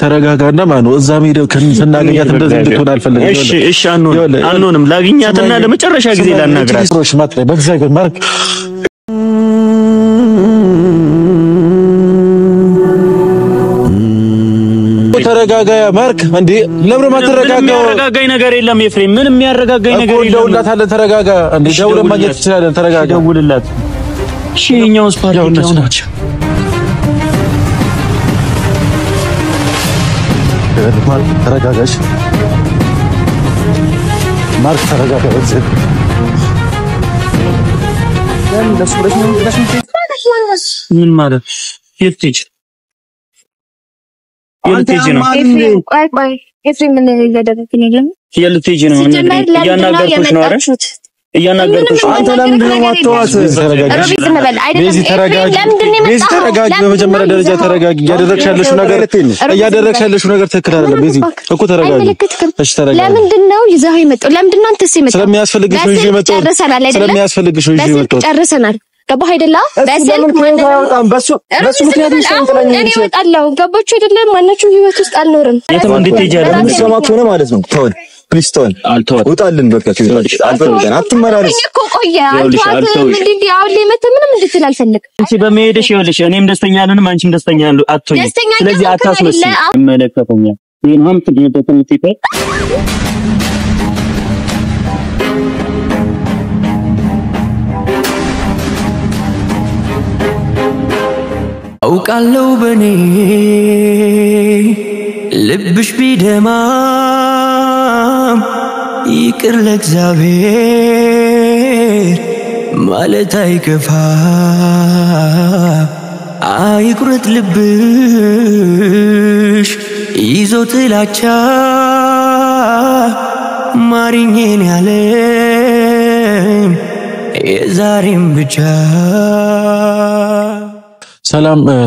ተረጋጋና ማነው እዛ ሄደው ከንሰናገኛት እንደዚህ እንድትሆን አልፈልግም እሺ አንኖንም ላግኛትና ለመጨረሻ ጊዜ ላናግራት ሮሽ ማጥሬ በእግዚአብሔር ማርክ ተረጋጋ ማርክ እንዴ ለምን ማትረጋጋው ያረጋጋኝ ነገር የለም ኤፍሬም ምንም ያረጋጋኝ ነገር የለም ደውልላታለ ተረጋጋ እንዴ ደውለን ማግኘት ትችላለን ተረጋጋ ደውልላት እሺ እኛውስ ፓርቲው ናቸው ማርክ ተረጋጋሽ ማርክ ተረጋጋ ምን ማለት ይፍትሽ የልትጂ ነው ቆይ ኤፍሬም ምን እያደረግኝ ነው የልትጂ ነው እያናገርኩሽ ነው አይደል እያናገርኩሽ አንተ ለምንድን ነው ማጥዋት ቤዚ ተረጋጊ በመጀመሪያ ደረጃ ተረጋጊ ያደረግሻለሽ ነገር ትክክል አይደለም ቤዚ እኮ ተረጋጊ እሺ ተረጋጊ ለምንድን ነው ይዘው የመጣው ለምንድን ነው አንተስ የመጣው ስለሚያስፈልግሽ ነው ይዤ የመጣው ስለሚያስፈልግሽ ነው ይዤ የመጣው ጨርሰናል ገባህ አይደለ በስልክ በሱ ምክንያት ይሰንጥለኝ እኔ እወጣለሁ ገባችሁ አይደለ ማናችሁ ህይወት ውስጥ አልኖርም የትም እንድትሄጂ ሰማት ሆነ ማለት ነው ተወል ፕሊስ ተወል ወጣልን በቃ አልፈልገን አትመራረስ እኮ ቆየ አልተዋት እንዴ አሁን ለመተ ምንም እንድትል አልፈልግም እሺ በመሄድሽ ይኸውልሽ እኔም ደስተኛ ነኝ አንቺም ደስተኛ ነኝ አትሆኝ ስለዚህ አታስመስል መለከተኛ ይሄን ሀምት ደተምትይፈ አውቃለሁ በኔ ልብሽ ቢደማም ይቅር ለእግዚአብሔር ማለት አይከፋ አይቁረጥ ልብሽ ይዞ ጥላቻ ማሪኝን ያለም የዛሬም ብቻ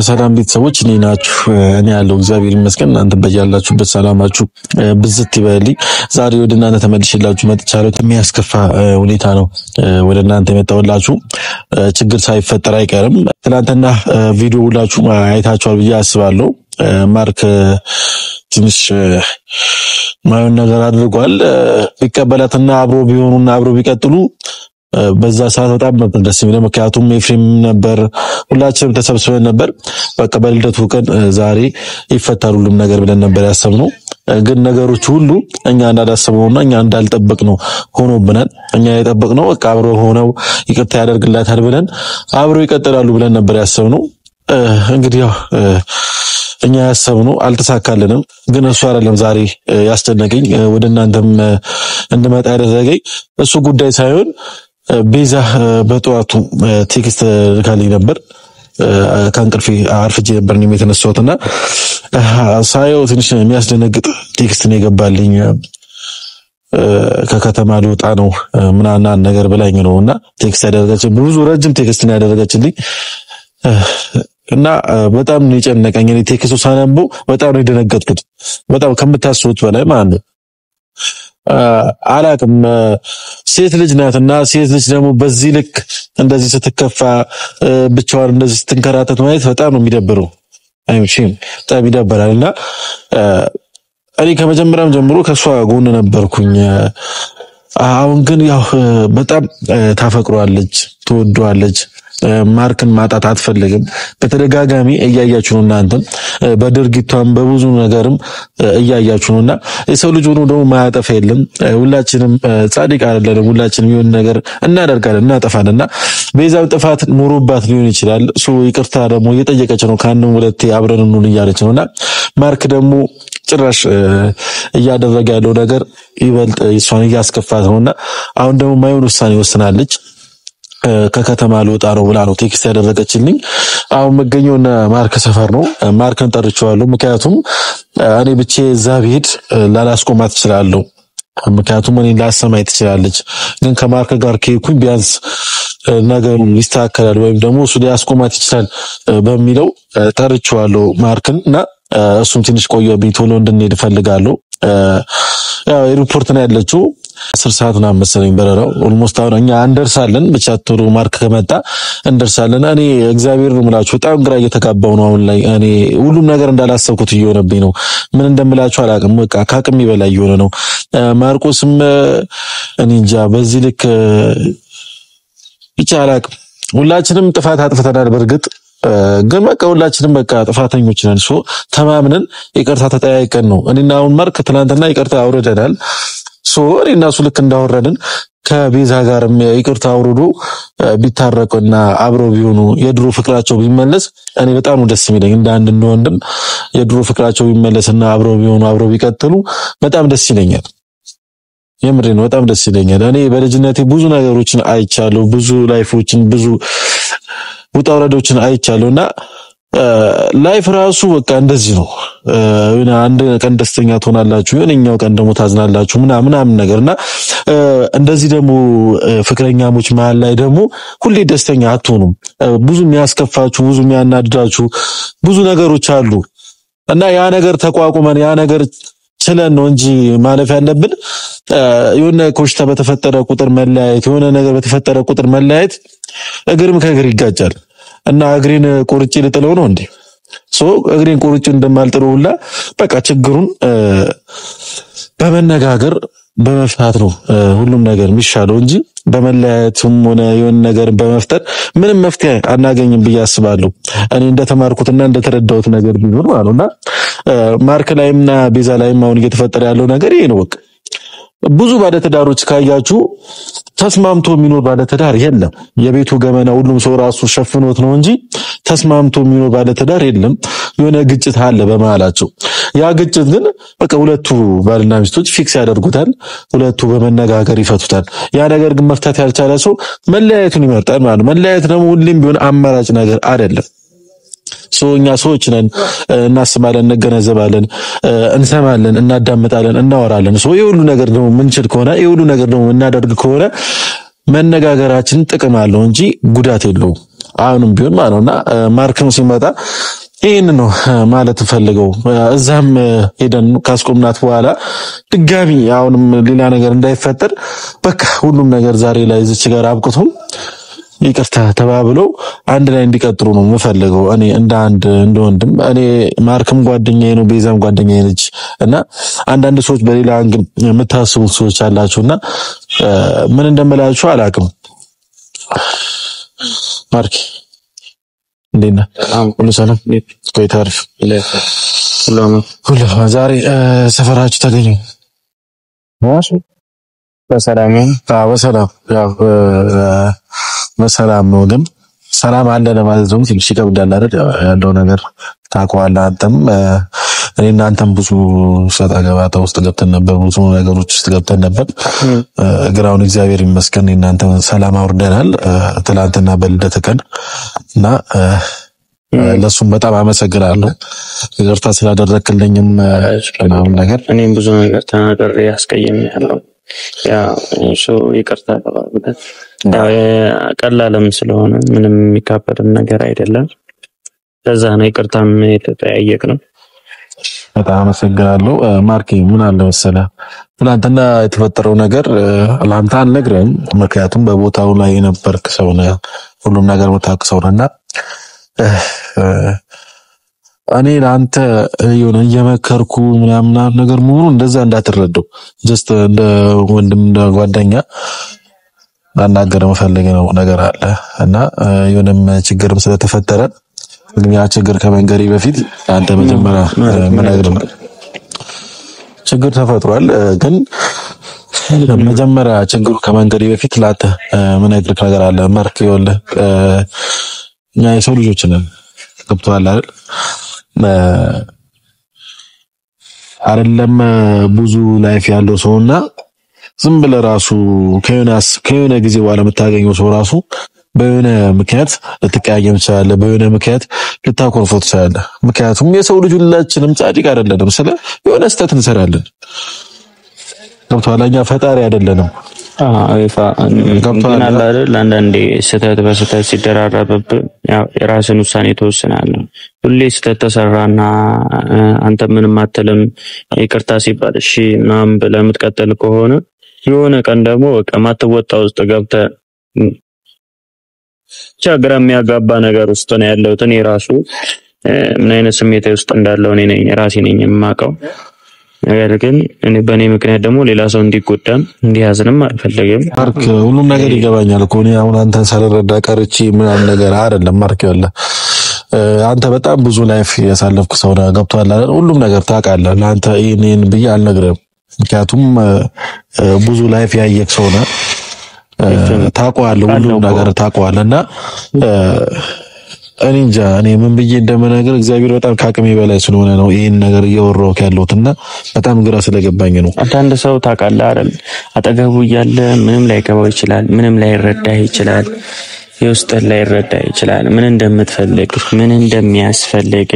ሰላም ቤተሰቦች እኔ ናችሁ እኔ ያለው እግዚአብሔር ይመስገን እናንተ በያላችሁበት ሰላማችሁ ብዝት ይበልልኝ ዛሬ ወደ እናንተ ተመልሼላችሁ መጥቻለሁ የሚያስከፋ ሁኔታ ነው ወደ እናንተ የመጣሁላችሁ ችግር ሳይፈጠር አይቀርም ትናንትና ቪዲዮ ሁላችሁ አይታችኋል ብዬ አስባለሁ ማርክ ትንሽ ማየውን ነገር አድርጓል ቢቀበላትና አብሮ ቢሆኑና አብሮ ቢቀጥሉ በዛ ሰዓት በጣም ደስ የሚለው ምክንያቱም ኤፍሬም ነበር ሁላችንም ተሰብስበን ነበር በቃ በልደቱ ቀን ዛሬ ይፈታሉልም ነገር ብለን ነበር ያሰብነው ግን ነገሮች ሁሉ እኛ እንዳላሰብነውና እኛ እንዳልጠበቅነው ሆኖብናል እኛ የጠበቅነው በቃ አብሮ ሆነው ይቅርታ ያደርግላታል ብለን አብሮ ይቀጥላሉ ብለን ነበር ያሰብነው እንግዲህ ያው እኛ ያሰብነው አልተሳካልንም ግን እሱ አይደለም ዛሬ ያስጨነቀኝ ወደ እናንተም እንድመጣ ያደረገኝ እሱ ጉዳይ ሳይሆን ቤዛ በጠዋቱ ቴክስት ልካልኝ ነበር ከእንቅልፌ አርፍጄ ነበር ነው የተነሳሁትና ሳየው ትንሽ የሚያስደነግጥ ቴክስት ነው የገባልኝ ከከተማ ልወጣ ነው ምናና ነገር ብላኝ ነውና ቴክስት ያደረገችልኝ ብዙ ረጅም ቴክስት ነው ያደረገችልኝ እና በጣም ነው የጨነቀኝ እኔ ቴክስቱ ሳነበው በጣም ነው የደነገጥኩት በጣም ከምታስቡት በላይ ማለት ነው አላቅም ሴት ልጅ ናትና ሴት ልጅ ደግሞ በዚህ ልክ እንደዚህ ስትከፋ ብቻዋን እንደዚህ ስትንከራተት ማየት በጣም ነው የሚደብረው አይምሽም በጣም ይደብራልና እኔ ከመጀመሪያም ጀምሮ ከሷ ጎን ነበርኩኝ አሁን ግን ያው በጣም ታፈቅሯለች ትወደዋለች ማርክን ማጣት አትፈልግም በተደጋጋሚ እያያችሁ ነው እናንተም በድርጊቷም በብዙ ነገርም እያያችሁ ነውና የሰው ልጅ ሆኖ ደግሞ ማያጠፋ የለም ሁላችንም ጻድቅ አይደለም ሁላችንም የሆነ ነገር እናደርጋለን እናጠፋንና ቤዛው ጥፋት ኑሮባት ሊሆን ይችላል እሱ ይቅርታ ደግሞ እየጠየቀች ነው ካንንም ሁለቴ አብረን እንሁን እያለች ነውና ማርክ ደግሞ ጭራሽ እያደረገ ያለው ነገር ይበልጥ እሷን እያስከፋት ነውና አሁን ደግሞ ማይሆን ውሳኔ ወስናለች ከከተማ ልወጣ ነው ብላ ነው ቴክስት ያደረገችልኝ አሁን መገኘውና ማርክ ሰፈር ነው ማርክን ጠርቼዋለሁ ምክንያቱም እኔ ብቻ እዛ ብሄድ ላላስቆማት እችላለሁ ምክንያቱም እኔ ላሰማይ ትችላለች ግን ከማርክ ጋር ከይኩኝ ቢያንስ ነገሩ ይስተካከላል ወይም ደግሞ እሱ ሊያስቆማት ይችላል በሚለው ጠርቼዋለሁ ማርክንና እሱም ትንሽ ቆየብኝ ቶሎ እንድንሄድ ፈልጋለሁ ያው ሪፖርት ነው ያለችው 10 ሰዓት ነው መሰለኝ በረራው ኦልሞስት አሁን እኛ እንደርሳለን ብቻ ቶሎ ማርክ ከመጣ እንደርሳለን እኔ እግዚአብሔር ነው የምላችሁ በጣም ግራ እየተጋባው ነው አሁን ላይ እኔ ሁሉም ነገር እንዳላሰብኩት እየሆነብኝ ነው ምን እንደምላችሁ አላቅም በቃ ካቅም ይበላይ እየሆነ ነው ማርቆስም እኔ እንጃ በዚህ ልክ ብቻ አላቅም ሁላችንም ጥፋት አጥፍተናል በርግጥ ግን በቃ ሁላችንም በቃ ጥፋተኞች ነን ሶ ተማምነን ይቅርታ ተጠያይቀን ነው እኔና አሁን ማርክ ትናንትና ይቅርታ አውርደናል ሶ እኔና እሱ ልክ እንዳወረድን ከቤዛ ጋርም ይቅርታ አውርዶ ቢታረቁና አብረው ቢሆኑ የድሮ ፍቅራቸው ቢመለስ እኔ በጣም ደስ የሚለኝ እንደ አንድ እንደወንድም የድሮ ፍቅራቸው ቢመለስና አብረው ቢሆኑ አብረው ቢቀጥሉ በጣም ደስ ይለኛል የምሬን በጣም ደስ ይለኛል እኔ በልጅነቴ ብዙ ነገሮችን አይቻለሁ ብዙ ላይፎችን ብዙ ውጣ ወረዶችን አይቻለሁና ላይፍ ራሱ በቃ እንደዚህ ነው እና አንድ ቀን ደስተኛ ትሆናላችሁ የኛው ቀን ደግሞ ታዝናላችሁ ምናምን ነገርና እንደዚህ ደግሞ ፍቅረኛሞች መሃል ላይ ደግሞ ሁሌ ደስተኛ አትሆኑም ብዙ የሚያስከፋችሁ ብዙ የሚያናድዳችሁ ብዙ ነገሮች አሉ እና ያ ነገር ተቋቁመን ያ ነገር ችለን ነው እንጂ ማለፍ ያለብን የሆነ ኮሽታ በተፈጠረ ቁጥር መለያየት የሆነ ነገር በተፈጠረ ቁጥር መለያየት እግርም ከእግር ይጋጫል እና እግሬን ቆርጬ ልጥለው ነው እንዴ ሶ እግሬን ቆርጬ እንደማልጥለው ሁላ በቃ ችግሩን በመነጋገር በመፍታት ነው ሁሉም ነገር የሚሻለው እንጂ በመለያየትም ሆነ የሆነ ነገር በመፍጠር ምንም መፍትሄ አናገኝም ብዬ አስባለሁ እኔ እንደተማርኩትና እንደተረዳሁት ነገር ቢኖር ማለትና ማርክ ላይምና ቤዛ ላይም አሁን እየተፈጠረ ያለው ነገር ይሄ ነው በቃ ብዙ ባለትዳሮች ካያችሁ ተስማምቶ የሚኖር ባለትዳር የለም የቤቱ ገመና ሁሉም ሰው ራሱ ሸፍኖት ነው እንጂ ተስማምቶ የሚኖር ባለትዳር የለም የሆነ ግጭት አለ በመሃላቸው ያ ግጭት ግን በቃ ሁለቱ ባልና ሚስቶች ፊክስ ያደርጉታል ሁለቱ በመነጋገር ይፈቱታል ያ ነገር ግን መፍታት ያልቻለ ሰው መለያየቱን ይመርጣል ማለት መለያየት ደግሞ ሁሌም ቢሆን አማራጭ ነገር አይደለም ሶኛ ሰዎች ነን እናስባለን እንገነዘባለን እንሰማለን እናዳምጣለን እናወራለን ሶ የሁሉ ነገር ደግሞ ምንችል ከሆነ የሁሉ ነገር ደግሞ እናደርግ ከሆነ መነጋገራችን ጥቅም አለው እንጂ ጉዳት የለውም አሁንም ቢሆን ማለውና ማርክም ሲመጣ ይሄን ነው ማለት ፈልገው እዛም ሄደን ካስቆምናት በኋላ ድጋሚ አሁንም ሌላ ነገር እንዳይፈጠር በቃ ሁሉም ነገር ዛሬ ላይ እዚህ ጋር አብቅቶ ይቅርታ ተባብለው አንድ ላይ እንዲቀጥሉ ነው የምፈልገው እኔ እንደ አንድ እንደወንድም እኔ ማርክም ጓደኛዬ ነው ቤዛም ጓደኛዬ ነች እና አንዳንድ ሰዎች በሌላ አንግል የምታስቡት ሰዎች አላችሁና ምን እንደምላችሁ አላቅም ማርክ እንዴና ሁሉ ሰላም ቆይታርፍ ሁሉ ዛሬ ሰፈራችሁ ተገኘ ዋሽ በሰላም በሰላም ያው በሰላም ነው ግን ሰላም አለ ለማለት ነው ትንሽ ይከብዳል አይደል ያለው ነገር ታውቀዋለህ አንተም እኔና አንተም ብዙ ሰጣ ገባታ ውስጥ ገብተን ነበር ብዙ ነገሮች ውስጥ ገብተን ነበር ግራውን እግዚአብሔር ይመስገን እናንተ ሰላም አውርደናል ትላንትና በልደት ቀን እና ለሱም በጣም አመሰግናለሁ ይቅርታ ስላደረክልኝም ምናምን ነገር እኔም ብዙ ነገር ተናግሬ ያስቀየምኛለሁ ያ ይቅርታ ተባብለን ቀላልም ስለሆነ ምንም የሚካበድ ነገር አይደለም ለዛ ነው ይቅርታም የተጠያየቅነው በጣም አመሰግናለሁ ማርክ ምን አለ መሰለህ ትናንትና የተፈጠረው ነገር ላንተ አልነግርህም ምክንያቱም በቦታው ላይ የነበርክ ሰው ነህ ሁሉም ነገር ወጣክሰው ነውና እኔ ላንተ የሆነ እየመከርኩ ምናምን ነገር መሆኑ እንደዛ እንዳትረዳው ጀስት እንደ ወንድም እንደ ጓደኛ ማናገር መፈልገው ነገር አለ እና የሆነም ችግርም ስለተፈጠረ ግን ያ ችግር ከመንገሪ በፊት አንተ መጀመሪያ መናገር ችግር ተፈጥሯል ግን መጀመሪያ ችግሩ ከመንገሪ በፊት ላንተ መናገር ነገር አለ ማርክ ይወልህ እኛ የሰው ልጆች ነን ገብቶሃል አይደል አይደለም ብዙ ላይፍ ያለው ሰውና ዝም ብለህ ራሱ ከሆነ ጊዜ በኋላ የምታገኘው ሰው ራሱ በሆነ ምክንያት ልትቀያየም ትችላለህ በሆነ ምክንያት ልታኮርፈው ትችላለህ ምክንያቱም የሰው ልጅ ሁላችንም ጻድቅ አይደለንም ስለ የሆነ ስህተት እንሰራለን ገብቶሃል እኛ ፈጣሪ አይደለንም ገብቶሃል አይደል አንዳንዴ ስህተት በስህተት ሲደራረብብ ያው የራስን ውሳኔ ተወስናለህ ሁሌ ስህተት ተሰራና አንተ ምንም አትልም ይቅርታ ሲባል እሺ ምናምን ብለህ የምትቀጥል ከሆነ የሆነ ቀን ደግሞ በቃ ማትወጣው ውስጥ ገብተህ ቻግራ የሚያጋባ ነገር ውስጥ ነው ያለው። እኔ ራሱ ምን አይነት ስሜት ውስጥ እንዳለው እኔ ነኝ ራሴ ነኝ የማውቀው። ነገር ግን እኔ በእኔ ምክንያት ደግሞ ሌላ ሰው እንዲጎዳም እንዲያዝንም አልፈልግም። ማርክ ሁሉም ነገር ይገባኛል እኮ እኔ አሁን አንተን ሳልረዳ ቀርቼ ምናምን ነገር አይደለም። ማርክ ያለ አንተ በጣም ብዙ ላይፍ ያሳለፍክ ሰው ነህ። ገብቶሃል አይደል? ሁሉም ነገር ታውቃለህ። ለአንተ ይሄን ብዬ አልነግርህም፣ ምክንያቱም ብዙ ላይፍ ያየክ ሰው ነህ። ታውቀዋለህ፣ ሁሉም ነገር ታውቀዋለህና እኔ እንጃ እኔ ምን ብዬ እንደምነግር እግዚአብሔር በጣም ካቅሜ በላይ ስለሆነ ነው ይሄን ነገር እያወራሁት ያለሁትና በጣም ግራ ስለገባኝ ነው። አንተ ሰው ታውቃለህ አይደል? አጠገቡ እያለ ምንም ላይገባው ይችላል፣ ምንም ላይረዳህ ይችላል፣ የውስጥህ ላይረዳህ ይችላል፣ ምን እንደምትፈልግ ምን እንደሚያስፈልግ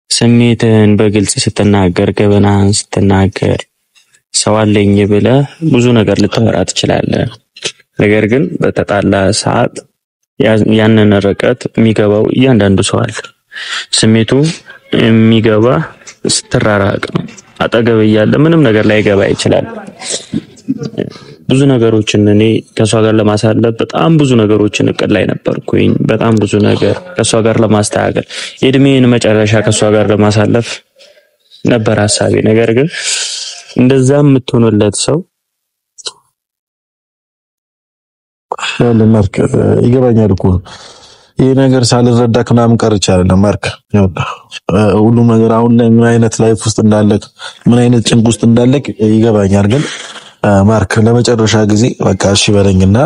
ስሜትህን በግልጽ ስትናገር ገበናህን ስትናገር ሰው አለኝ ብለህ ብዙ ነገር ልታወራ ትችላለህ። ነገር ግን በተጣላ ሰዓት ያንን ርቀት የሚገባው እያንዳንዱ ሰው አለ። ስሜቱ የሚገባ ስትራራቅ ነው። አጠገብ እያለ ምንም ነገር ላይ ገባ ይችላል። ብዙ ነገሮችን እኔ ከሷ ጋር ለማሳለፍ በጣም ብዙ ነገሮችን እቅድ ላይ ነበርኩኝ። በጣም ብዙ ነገር ከሷ ጋር ለማስተካከል የእድሜን መጨረሻ ከሷ ጋር ለማሳለፍ ነበር ሐሳቤ። ነገር ግን እንደዛ የምትሆንለት ሰው ማርክ ይገባኛል እኮ ይሄ ነገር ሳልረዳክ ምናምን ቀርቼ አይደለም። ማርክ ሁሉም ነገር አሁን ላይ ምን አይነት ላይፍ ውስጥ እንዳለክ ምን አይነት ጭንቅ ውስጥ እንዳለክ ይገባኛል። ግን ማርክ ለመጨረሻ ጊዜ በቃ እሺ በለኝና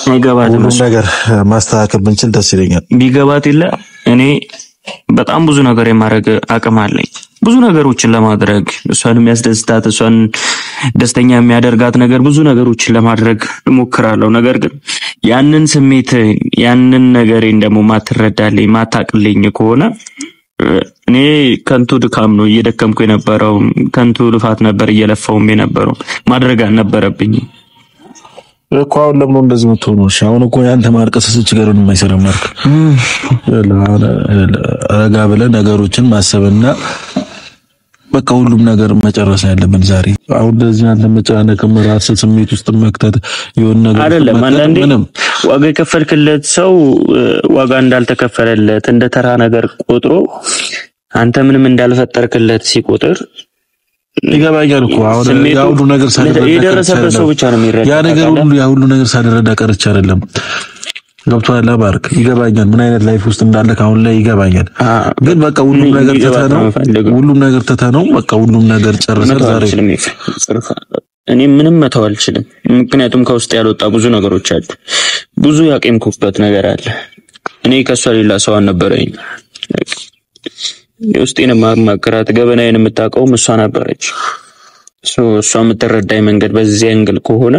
ሁሉም ነገር ማስተካከል ብንችል ደስ ይለኛል። ቢገባት ይለ እኔ በጣም ብዙ ነገር የማድረግ አቅም አለኝ። ብዙ ነገሮችን ለማድረግ እሷን የሚያስደስታት እሷን ደስተኛ የሚያደርጋት ነገር ብዙ ነገሮችን ለማድረግ እሞክራለሁ። ነገር ግን ያንን ስሜት ያንን ነገሬን ደግሞ ማትረዳልኝ ማታቅልኝ ከሆነ እኔ ከንቱ ድካም ነው እየደከምኩ የነበረው፣ ከንቱ ልፋት ነበር እየለፋውም የነበረው። ማድረግ አልነበረብኝም እኮ። አሁን ለምን እንደዚህ የምትሆነው? እሺ አሁን እኮ ያንተ ማርቀስ ስትችገር ነው የማይሰራው። ማርክ ረጋ ብለህ ነገሮችን ማሰብና በቃ ሁሉም ነገር መጨረስ ያለብን ዛሬ። አሁን እንደዚህ አንተ መጨናነቅ ራስ ስሜት ውስጥ መክተት የሆነ ነገር አይደለም። አንዳንዴ ዋጋ የከፈልክለት ሰው ዋጋ እንዳልተከፈለለት እንደ ተራ ነገር ቆጥሮ አንተ ምንም እንዳልፈጠርክለት ሲቆጥር ይገባኛል እኮ። አሁን ያው ሁሉ ነገር ሳይረዳ የደረሰበት ሰው ብቻ ነው የሚረዳ። ያ ሁሉ ነገር ሳይረዳ ቀርቼ አይደለም። ገብቶሃል ማርክ? ይገባኛል ምን አይነት ላይፍ ውስጥ እንዳለክ አሁን ላይ ይገባኛል። ግን በቃ ሁሉም ነገር ተተነው በቃ ሁሉም ነገር ጨርሰን ዛሬ እኔ ምንም መተው አልችልም። ምክንያቱም ከውስጥ ያልወጣ ብዙ ነገሮች አሉ። ብዙ ያቀምኩበት ነገር አለ። እኔ ከሷ ሌላ ሰው አልነበረኝ። የውስጤን ማማከራት ገበናዬን የምታውቀው እሷ ነበረች። እሷ የምትረዳኝ መንገድ በዚህ አንግል ከሆነ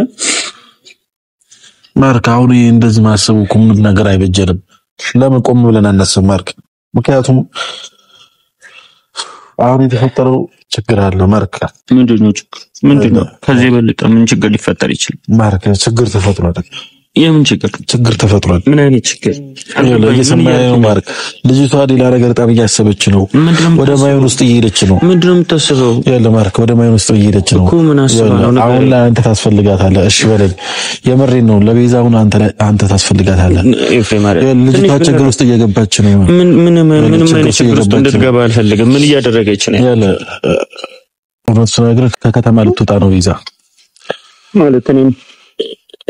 ማርክ አሁን እንደዚህ ማሰቡ ምንም ነገር አይበጀንም። ለምን ቆም ብለን አናስብ ማርክ? ምክንያቱም አሁን የተፈጠረው ችግር አለ ማርክ። ምንድነው? ከዚህ በለጠ ምን ችግር ሊፈጠር ይችላል ማርክ? ችግር ተፈጥሯል። የምን ችግር ተፈጥሯል? ምን አይነት ችግር? ለየሰማየው ማርክ ልጅቷ ሌላ ነገር በጣም እያሰበች ነው። ወደ ማይሆን ውስጥ እየሄደች ነው። ምንድነው የምታስበው? ያለ ማርክ ወደ ማይሆን ውስጥ እየሄደች ነው። አሁን ላይ አንተ ታስፈልጋታለህ። እሺ በለኝ፣ የምሬን ነው። ለቤዛውን አንተ ታስፈልጋታለህ። ልጅቷ ችግር ውስጥ እየገባች ነው። ምን አይነት ችግር ውስጥ እንድትገባ አልፈልግም። ምን እያደረገች ነው? ያለ እውነት ነገር ከከተማ ልትወጣ ነው ቤዛ ማለት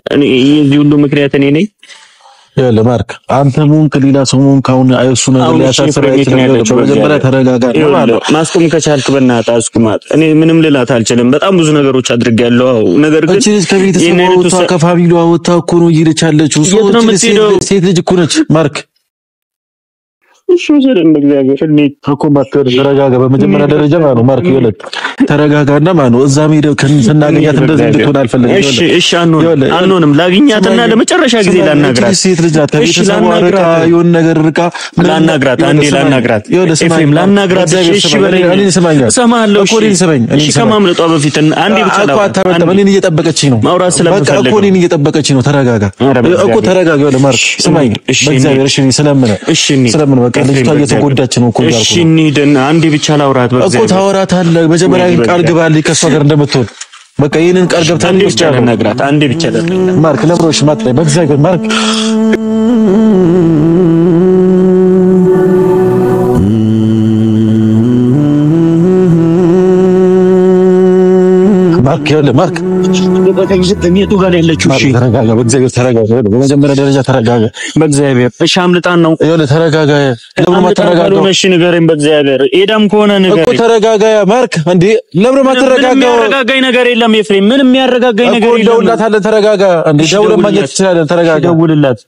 እኔ የዚህ ሁሉ ምክንያት እኔ ነኝ። ያለ ማርክ አንተ ሞንክ ሌላ ሰው ሞንክ አሁን አይሱ ነገር ሊያሳስረው ይችላል። በመጀመሪያ ተረጋጋ ማለት ማስቆም ከቻልክ በእናትህ አስቁማት። እኔ ምንም ልላት አልችልም። በጣም ብዙ ነገሮች አድርጌያለሁ። ነገር ግን ከቤተሰቦቿ ከፋሚሊዋ ወጣ እኮ ነው እየሄደች ያለችው። ሴት ልጅ እኮ ነች ማርክ። እሺ ወሰደን በእግዚአብሔር እኔ እኮ ማተር ተረጋጋ። በመጀመሪያ ደረጃ ማለት ማርክ ይወለድ ተረጋጋና ማለት ነው። እዛም ሄደው ስናገኛት እንደዚህ እንድትሆን አልፈልግም። እሺ አንሆንም። ላግኛትና ለመጨረሻ ጊዜ ላናግራት። ሴት ልጅ ናት። ከቤተሰቧ ርቃ የሆነ ነገር ርቃ ላናግራት። አንዴ ላናግራት። ኤፍሬም ላናግራት። እሺ በለኝ። እኔ እሰማለሁ እኮ እኔ ሰማኝ። እሺ ከማምለጧ በፊት አንዴ ብቻ ላውራ። እኔን እየጠበቀችኝ ነው። ማውራት ስለምፈልግ በቃ እኮ እኔን እየጠበቀችኝ ነው። ተረጋጋ እኮ ተረጋጋ። ወለ ማርክ ስማኝ በእግዚአብሔር እሺ ስለምን በቃ ልጅቷ እየተጎዳች ነው እኮ ያልኩህ። እሺ እንሂድና አንዴ ብቻ ላውራት። በእግዚአብሔር እኮ ታወራታለህ። መጀመሪያ ቃል ግባልኝ ከሷ ጋር እንደምትሆን በቃ ይሄንን ቃል ገብታለች ብቻ ነው ነግራት አንዴ ብቻ ማርክ ለምሮሽ ማጥላይ በእግዚአብሔር ማርክ ማርክ የቱ ጋር ያለችው? እሺ ተረጋጋ፣ በእግዚአብሔር ተረጋጋ። በመጀመሪያ ደረጃ ተረጋጋ፣ በእግዚአብሔር እሺ። አምልጣን ነው ይኸውልህ፣ ተረጋጋ። ለምን ማተረጋጋው? እሺ ንገረኝ፣ በእግዚአብሔር ኤዳም ከሆነ ንገረኝ እኮ ተረጋጋ። ማርክ እንዴ ለምን ማተረጋጋው? የሚያረጋጋኝ ነገር የለም ኤፍሬም፣ ምንም የሚያረጋጋኝ ነገር የለም። ደውልላታለህ፣ ተረጋጋ። እንዴ ደውለን ማግኘት ትችላለህ፣ ተረጋጋ። ደውልላት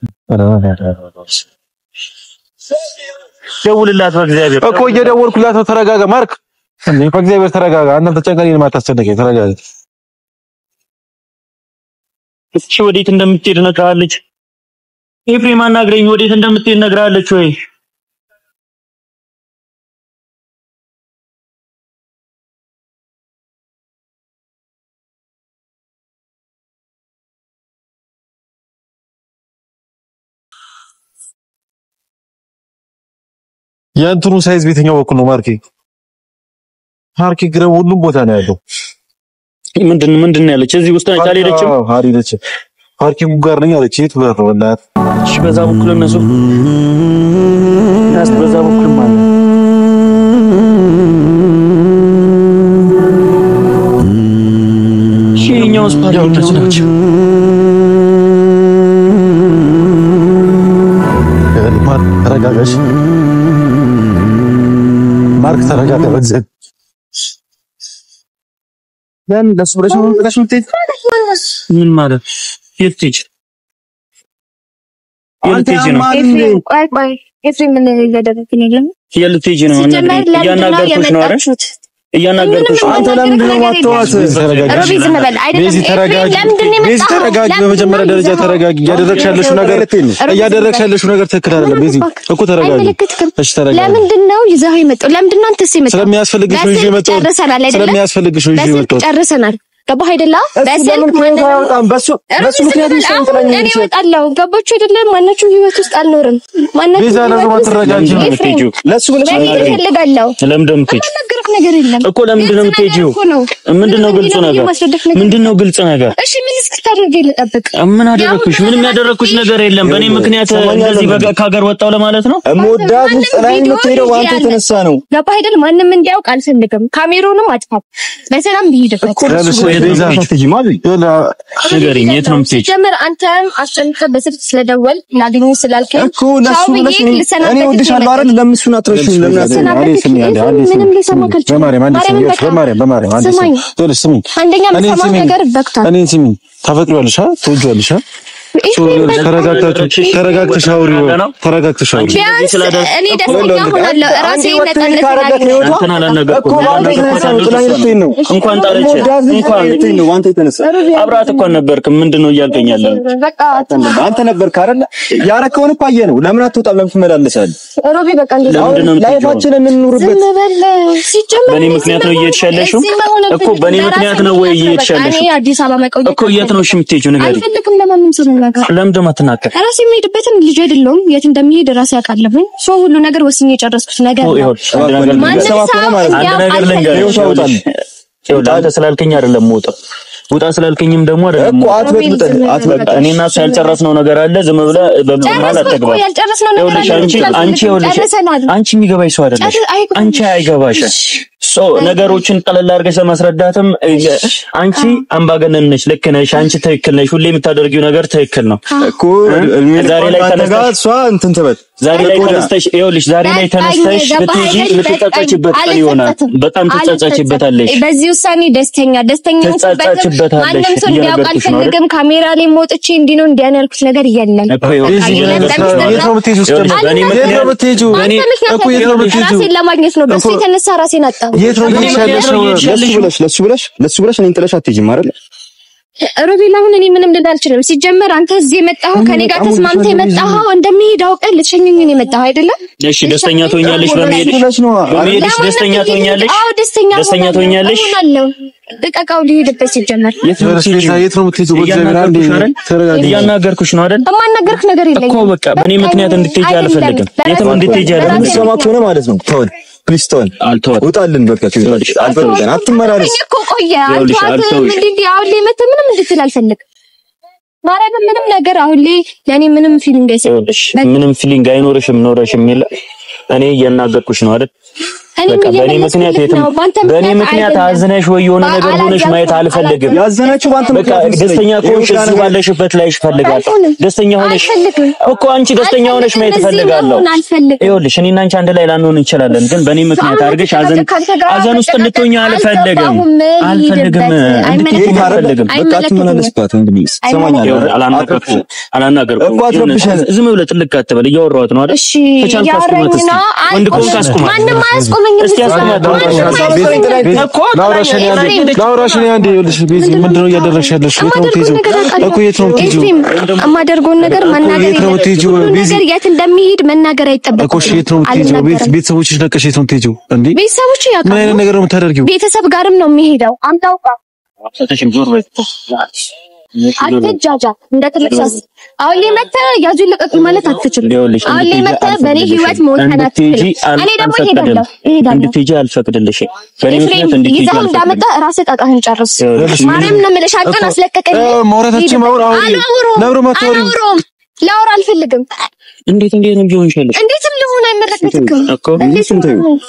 በእግዚአብሔር እኮ እየደወልኩላት ነው። ተረጋጋ ማርክ፣ እንዴ በእግዚአብሔር ተረጋጋ። አንተም ተጨንቀኝ ማታስጨንቀኝ፣ ተረጋጋ። እሺ ወዴት እንደምትሄድ ነግራለች። ኤፍሬም አናግረኝ፣ ወዴት እንደምትሄድ ነግራለች ወይ? የእንትኑ ሳይዝ ቤተኛው በኩል ነው ማርኬ? ማርኬ ግረ ሁሉም ቦታ ነው ያለው። ምንድን ነው ያለች? እዚህ ውስጥ ነች አልሄደችም? አዎ አልሄደች። ፓርኪንግ ጋር ነኝ አለች። የት ጋር ነው እናት? እሺ በዛ በኩል እነሱ ናስ በዛ በኩል ማለት ሺኛውስ ፓርኪንግ ናቸው። ማርክ ተረጋጋሽ። ማርክ ተረጋጋ በእግዚአብሔር ያን ለሱ ብለሽ ነው የምትሄድ? ምን ማለት የትጅ ኤፍሬም ምን እያደረግን ነው? የልትጅ ነው እያናገርኩሽ ነው አይደል? እያናገርኩሽ አንተ ለምንድን ነው ማጥቷት? ረቢ ዝም በል አይደለም። ቤዚ ተረጋጊ፣ ቤዚ ተረጋጊ። በመጀመሪያ ደረጃ ተረጋጊ። እያደረግሽ ያለሽው ነገር ትክክል አይደለም። ቤዚ እኮ ተረጋጊ። እሺ ተረጋጊ። ለምንድን ነው ይዘኸው የመጣው? ለምንድን ነው አንተስ የመጣው? ስለሚያስፈልግሽ ነው ይዤ የመጣው። ስለሚያስፈልግሽ ነው ይዤ የመጣው። ጨርሰናል። ገባህ አይደለ? በስልክ ማንንም በሱ ምክንያት ይሰንጥለኝ እኔ እወጣለሁ። ገባችሁ አይደለ? ማናችሁ ህይወት ውስጥ አልኖርም። ማናችሁ ቤዛ ለምን ተረጋጊ ነው የምትሄጂው? ለሱ ብለሽ እፈልጋለሁ። ለምንድን ነው የምትሄጂው ነገር የለም እኮ ለምንድን ነው የምትሄጂው? ምንድነው ግልጽ ነገር? ምንድነው ግልጽ ነገር? እሺ ምን እስክታደርጊ ልጠብቅ? ምን አደረኩሽ? ምንም ያደረኩሽ ነገር የለም። በእኔ ምክንያት እንደዚህ ከሀገር ወጣው ለማለት ነው። እምወዳት ጥላኝ የምትሄደው አንተ የተነሳ ነው። ገባህ አይደል? ማንም እንዲያውቅ አልፈልግም። ካሜራውንም አጥፋት። በሰላም ብሄድበት ቤዛ ንገሪኝ፣ የት ነው የምትሄጂው? ጀመር አንተም አስጨንቀህ በስልክ ስለደወል ላግኘው ስላልከኝ እኮ ለሱ ብለሽ እኔ ወድሻለሁ አይደል? ለምሱን አትረሺም። ለምን ምንም ሊሰማ በማርያም አንደኛ መስማት ነገር በቅቷል። እኔን ስሚኝ፣ ታፈቅሪዋለሽ? ትወጂዋለሽ? ተረጋግተሽ አውሪ። እኔ ደስተኛ ሆናለሁ። ራሴ ነጠነት እንኳን ጣለች እንኳን አብራት እኮ ነበርክም። ምንድነው እያልከኝ ያለው? አንተ ነበርክ አይደል? ያረከውን እኮ አየነው። ለምን አትወጣም? ለምን ትመላለሳለህ? ሮቢ በቃ እንደዚህ ላይፋችንን እንኑርበት። በእኔ ምክንያት ነው እየተሻለሽው እኮ። በእኔ ምክንያት ነው ወይ እየተሻለሽው? እኔ አዲስ አበባ መቆየት እኮ የት ነው እሺ የምትሄጂው? ንገሪኝ። አልፈልግም ለማንም ሰው ነገር ለምን ደማ ተናከረ? ራሴ የምሄድበትን ልጅ አይደለም የት እንደሚሄድ ራሴ አውቃለሁ። ሰው ሁሉ ነገር ወስኜ የጨረስኩት ነገር ነው። አንድ ነገር ልንገርሽ፣ አንተ ስላልከኝ አይደለም የምወጣው። ውጣ ስላልከኝም ደግሞ አይደለም እኮ አትበጥብጥ። እኔና እሱ ያልጨረስነው ነገር አለ። ዝም ብለህ በመሃል አትግባ። አንቺ የሚገባሽ ሰው አይደለሽ። አንቺ አይገባሽም። ነገሮችን ቀለል አድርገሽ ለማስረዳትም አንቺ አምባገነን ነሽ። ልክ ነሽ። አንቺ ትክክል ነሽ። ሁሌ የምታደርጊው ነገር ትክክል ነው እኮ። ዛሬ ላይ ተነስተሽ እንትን ትበል። ዛሬ ላይ ተነስተሽ ይኸውልሽ፣ ዛሬ ላይ ተነስተሽ ብትሄጂ ልትጸጸችበት ቀን ይሆናል። በጣም ትጸጸችበታለሽ። በዚህ ውሳኔ ደስተኛ ማንም ሰው እንዲያውቅ አልፈልግም። ካሜራ ላይ ሞጥቼ እንዲህ ነው እንዲያን ያልኩት ነገር የለም። ራሴን ለማግኘት ነው። በሱ የተነሳ ራሴን አጣሁ። ለሱ ብለሽ እኔን ጥለሽ አትሄጂም አይደል? ሮቤል አሁን እኔ ምንም ልል አልችልም። ሲጀመር አንተ እዚህ የመጣኸው ከኔ ጋር ተስማምተህ የመጣኸው እንደሚሄድ አውቀህ ልትሸኘኝ ነው የመጣኸው አይደለ? እሺ ደስተኛ ትሆኛለሽ በመሄድሽ? ደስተኛ ትሆኛለሽ? አዎ ደስተኛ ትሆኛለሽ። ልቀቀው ልሂድበት ሲጀመር የት ነው የምትሄጂው? በእግዚአብሔር አንዴ ተረጋጊ። እያናገርኩሽ ነው አይደል? የማናገርክ ነገር የለኝም እኮ በቃ በእኔ ምክንያት እንድትሄጂ አልፈልግም። የትም እንድትሄጂ አልፈልግም። ሰማት ሆነ ማለት ነው። ተወን ፕሊስ ተወን። ውጣልን በቃ አልፈልግም። አትመራረስ እኮ ቆየ አልተዋት እንዴ አሁን ላይ መተ ምንም እንድትል አልፈልግም። ማረግ ምንም ነገር አሁን ላይ ለኔ ምንም ፊሊንግ አይሰጥሽ። ምንም ፊሊንግ አይኖርሽም ኖረሽም ይላ እኔ እያናገርኩሽ ነው አይደል? በእኔ ምክንያት በእኔ ምክንያት አዝነሽ ወይ የሆነ ነገር ሆነሽ ማየት አልፈልግም። ያዘናችሁ ባንተ ምክንያት ደስተኛ ከሆንሽ እዚህ ባለሽበት ላይሽ ፈልጋለሁ። ደስተኛ ሆነሽ እኮ አንቺ ደስተኛ ሆነሽ ማየት ፈልጋለሁ። ይኸውልሽ እኔና አንቺ አንድ ላይ ላንሆን እንችላለን፣ ግን በእኔ ምክንያት አድርገሽ አዘን ውስጥ እንድትሆኚ አልፈልግም። በቃ አትመላለስባት። እንግዲህ ሰማኛለሁ። አላናገርኩም። ዝም ብለህ ጥልቅ አትበል። እያወራሁት ነው አይደል? እሺ ያወራኝ ነው። ወንድ ኮንክ አስቁማ። ማንም አያስቆመኝም። እስቲ አስቁማት። ላውራሽ ነው አንዴ። ይኸውልሽ ቤዚ ምንድነው እያደረግሽ ያለሽ? የት ነው የምትሄጂው? እኮ የት ነው የምትሄጂው? የማደርገውን ነገር መናገር ነገር የት እንደሚሄድ መናገር አይጠበቅም እኮ። እሺ የት ነው የምትሄጂው? ቤተሰቦችሽ ነቀሽ የት ነው የምትሄጂው? እንዴ ቤተሰቦች ያውቃሉ። ምን አይነት ነገር ነው የምታደርጊው? ቤተሰብ ጋርም ነው የሚሄደው። አምጣውቃ ሰተሽም ዞር በይ። አትጃጃ እንደተለክሳስ አሁን ላይ መተህ ያዙ ልቀቅ ማለት አትችልም። አሁን ላይ መተህ በኔ ህይወት መውጣት አትችልም። እኔ ደግሞ እሄዳለሁ እንድትሄጂ አልፈቅድልሽም። በኔ ምክንያት እንድትሄጂ ይዘው እንዳመጣ ራስህ ቃቃህን ጨርስ። ማርያም ነው የምልሽ። አቀን አስለቀቀኝ። ማውራታችን ላውራ አልፈልግም። እንዴት ነው ቢሆን ይችላል? እንዴትም ሊሆን አይመረጥም እኮ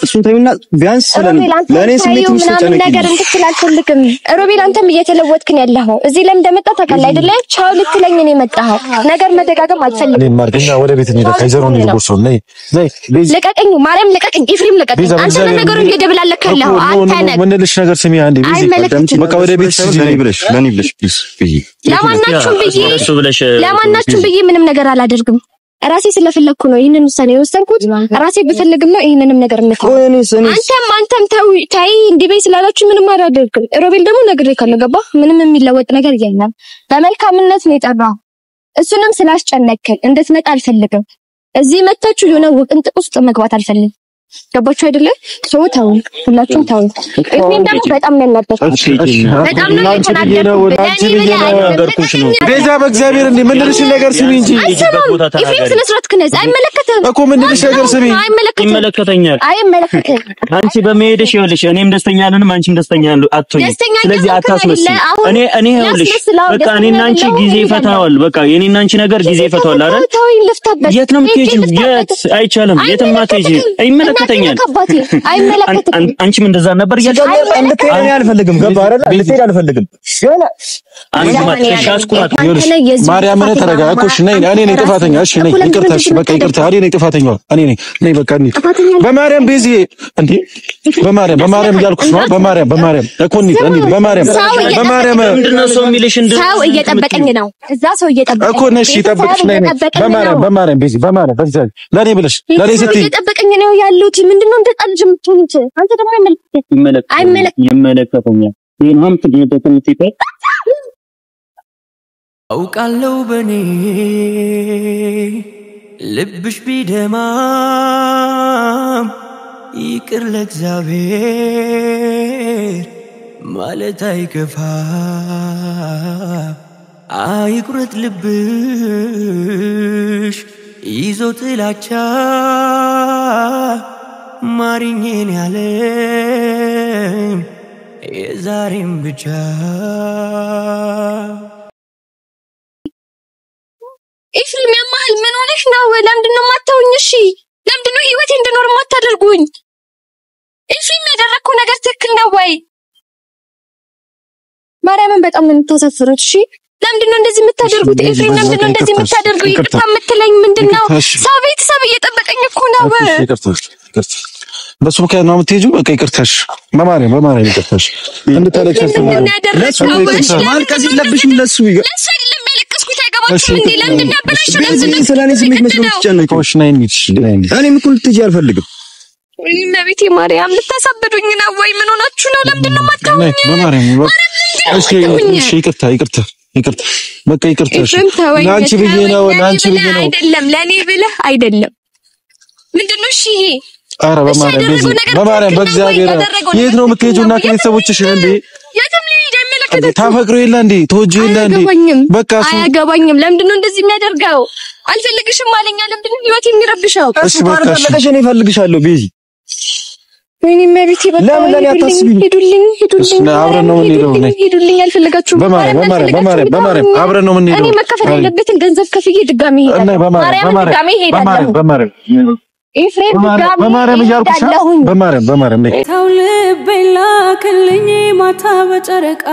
እሱን ተይውና ቢያንስ ለኔ ስሜት ምናምን ነገር እንድትል አልፈልግም። ሮቤል አንተም እየተለወጥክን ያለኸው እዚህ ለምን እንደመጣ ታውቃለህ አይደለ? ቻው ልትለኝ ነው የመጣኸው። ነገር መደጋገም አልፈልግም። እኔ ማርገኛ ወደ ቤት እንሂድ። ከይዘሮ ነው ይጎርሶ ነይ ልቀቀኝ፣ ማርያም ልቀቀኝ፣ ኤፍሬም ልቀቀኝ። አንተ ነገሩን እየደብላለክ ያለኸው አታነቅ። ምን ልልሽ ነገር ስሚ አንዴ ቤዚ፣ በቃ ወደ ቤት ለኔ ብለሽ ፕሊዝ ለማናችሁም ብዬ ምንም ነገር አላደርግም። ራሴ ስለፈለኩ ነው ይሄንን ውሳኔ የወሰንኩት። ራሴ ብፈልግም ነው ይሄንንም ነገር አንተም ተይ እንዲህ በይ ስላላችሁ ምንም አላደርግም። ሮቤል ደግሞ ነግሬካለሁ። ገባህ? ምንም የሚለወጥ ነገር የለም። በመልካምነት ነው የጠራው። እሱንም ስላስጨነቅከኝ እንድትመጣ አልፈልግም። እዚህ መጣችሁ የሆነ ውቅንጥቅ ውስጥ መግባት አልፈልግም። ገባችሁ አይደለ? ሰው ተው፣ ሁላችሁም ተው። እኔም ደግሞ በጣም ነው ያናደድኩት። በጣም ነው የተናገርኩሽ ነው። ቤዛ በእግዚአብሔር እንዴ ምን ልልሽ ነገር ስሚ እንጂ ኤፍሬም ስነ ስርዓት ከነዛ አይመለከትም እኮ ምን ልልሽ ነገር ስሚ። ይመለከተኛል። አንቺ በመሄድሽ ይኸውልሽ እኔም ደስተኛ አልሆንም፣ አንቺም ደስተኛ አትሆኚ። ስለዚህ አታስመስይ። እኔ ይኸውልሽ በቃ እኔና አንቺ ጊዜ ይፈታዋል። በቃ የኔና አንቺ ነገር ጊዜ ይፈታዋል አይደል? የት ነው የምትሄጂው? የት አይቻልም። የትም አትሄጂ። አይመለከተኛል። አንቺም እንደዛ ነበር እንድትሄድ አልፈልግም። ገባ አይደል? እንድትሄድ አልፈልግም። ማርያም ምን ተረጋጋሽ? ነይ እኔ ነኝ ጥፋተኛ። እሺ ነይ ይቅርታሽ፣ በቃ ይቅርታ። እኔ ነኝ ጥፋተኛ። እኔ ነኝ በቃ ነኝ። በማርያም ቤዚ እንዴ በማርያም እያልኩሽ ነው። በማርያም እኮ እንዴ በማርያም ምንድነው ሰው የሚልሽ? ሰው እየጠበቀኝ ነው። እዛ ሰው እየጠበቀኝ እኮ ነሽ ይጠብቅሽ። ነይ በማርያም ቤዚ በማርያም ለኔ ብለሽ ለኔ ስትይ እየጠበቀኝ ነው ያሉት። ምንድነው እንደጣልጅ የምትሆኑት? አንተ ደግሞ ይመለከተኛል። ይሄንም ትግኝተት አውቃለሁ በኔ ልብሽ ቢደማም ይቅር ለእግዚአብሔር ማለት አይከፋ። አይቁረጥ ልብሽ ይዞ ጥላቻ ማሪኝን ያለም የዛሬም ብቻ። ኤፍሬም ያማል ምን ሆነሽ ነው? ለምንድነው የማታውኝ? እሺ ለምንድነው ህይወቴ እንድኖር የማታደርጉኝ? ኤፍሬም ያደረኩት ነገር ትክክል ነው ወይ? ማርያምን በጣም ነው የምታሳፍሩት። እሺ ለምንድነው እንደዚህ የምታደርጉት? ኤፍሬም ለምንድነው እንደዚህ የምታደርጉ? ይቅርታ የምትለኝ ምንድነው? ሰው ቤተሰብ እየጠበቀኝ እኮ ነው። ይቅርታ በሱ ምክንያት ነው የምትሄጂው? በቃ ይቅርታሽ፣ በማርያም ይቅርታሽ። እንድታለቅሽ ማልቀስ የለብሽም። ለሱ እኔም እኮ ልትሄጂ አልፈልግም። እመቤቴ ማርያም ልታሳብዱኝ ነው ወይ? ምን ሆናችሁ ነው? ለምንድነው የማታውኝ? በማርያም እሺ ይቅርታ በቃ ይቅርታሽ። ለአንቺ ብዬ ነው አይደለም፣ ለኔ ብለህ አይደለም። ምንድነው? እሺ ኧረ በማርያም በእግዚአብሔር የት ነው የምትሄጂው? እና ከቤተሰቦችሽ እንዴ ታፈቅሩ የለ እንዴ ተወጁ የለ እንዴ በቃ አያገባኝም ለምንድነው እንደዚህ የሚያደርገው አልፈልግሽም አለኛ ለምንድነው ህይወት የሚረብሽው እሱ ካልፈለገሽ እኔ እፈልግሻለሁ ቤዚ ወይኔ መቤቴ በቃ ሂዱልኝ አብረን ነው የምንሄደው ሂዱልኝ አልፈልጋችሁም በማርያም አብረን ነው የምንሄደው እኔ መከፈል ያለበትን ገንዘብ ከፍዬ ድጋሚ ሄዳለሁ በማርያም ኤፍሬም ድጋሚ በማርያም ይያልኩሽ በማርያም ታውልቤላ ክልኝ ማታ በጨረቃ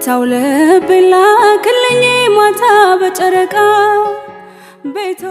ታውልቤላ ክልኝ ማታ በጨረቃ ቤቶ